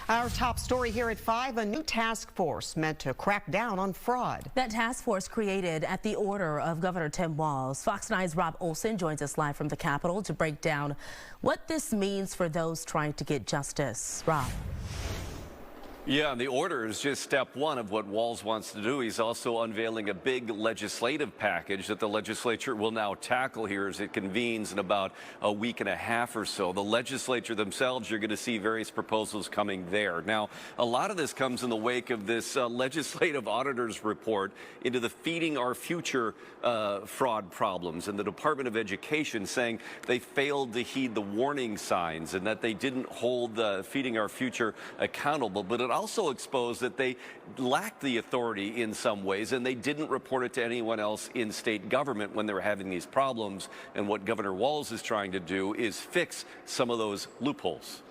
Our top story here at 5, a new task force meant to crack down on fraud. That task force created at the order of Governor Tim Walz. Fox 9's Rob Olson joins us live from the Capitol to break down what this means for those trying to get justice. Rob. Yeah, the order is just step one of what Walz wants to do. He's also unveiling a big legislative package that the legislature will now tackle here as it convenes in about a week and a half or so. The legislature themselves, you're going to see various proposals coming there. Now, a lot of this comes in the wake of this legislative auditor's report into the Feeding Our Future fraud problems, and the Department of Education saying they failed to heed the warning signs and that they didn't hold Feeding Our Future accountable. But it also exposed that they lacked the authority in some ways, and they didn't report it to anyone else in state government when they were having these problems. And what Governor Walz is trying to do is fix some of those loopholes.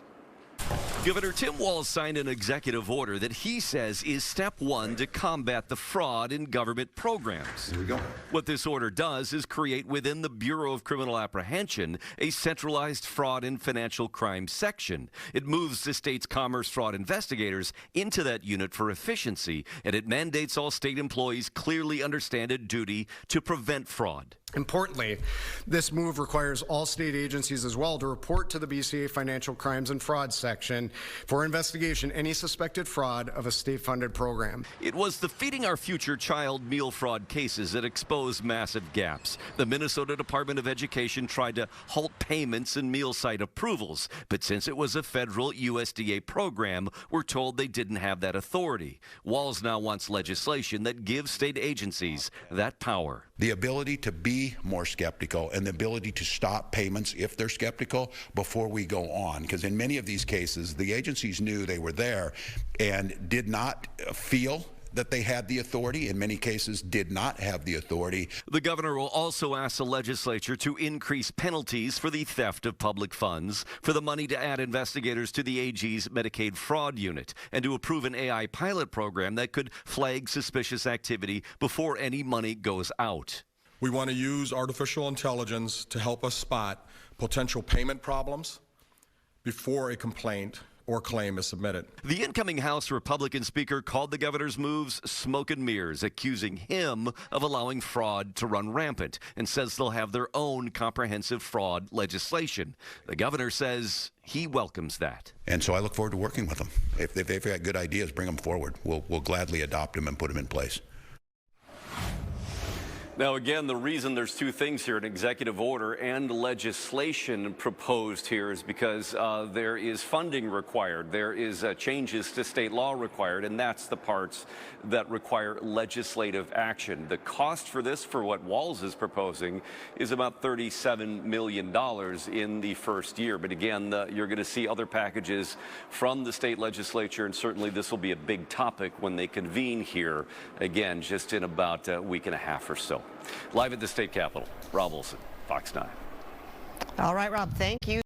Governor Tim Walz signed an executive order that he says is step one to combat the fraud in government programs. Here we go. What this order does is create within the Bureau of Criminal Apprehension a centralized fraud and financial crime section. It moves the state's commerce fraud investigators into that unit for efficiency, and it mandates all state employees clearly understand a duty to prevent fraud. Importantly, this move requires all state agencies as well to report to the BCA Financial Crimes and Fraud section for investigation any suspected fraud of a state-funded program. It was the Feeding Our Future child meal fraud cases that exposed massive gaps. The Minnesota Department of Education tried to halt payments and meal site approvals, but since it was a federal USDA program, we're told they didn't have that authority. Walz now wants legislation that gives state agencies that power. The ability to be more skeptical and the ability to stop payments if they're skeptical before we go on. Because in many of these cases, the agencies knew they were there and did not feel that they had the authority, in many cases did not have the authority. The governor will also ask the legislature to increase penalties for the theft of public funds, for the money to add investigators to the AG's Medicaid fraud unit, and to approve an AI pilot program that could flag suspicious activity before any money goes out. We want to use artificial intelligence to help us spot potential payment problems before a complaint or claim is submitted. The incoming House Republican Speaker called the governor's moves smoke and mirrors, accusing him of allowing fraud to run rampant, and says they'll have their own comprehensive fraud legislation. The governor says he welcomes that. And so I look forward to working with them. If they've got good ideas, bring them forward. We'll gladly adopt them and put them in place. Now, again, the reason there's two things here, an executive order and legislation proposed here, is because there is funding required. There is changes to state law required, and that's the parts that require legislative action. The cost for this, for what Walz is proposing, is about $37 million in the first year. But again, you're going to see other packages from the state legislature, and certainly this will be a big topic when they convene here, again, just in about a week and a half or so. Live at the state capitol, Rob Olson, Fox 9. All right, Rob, thank you.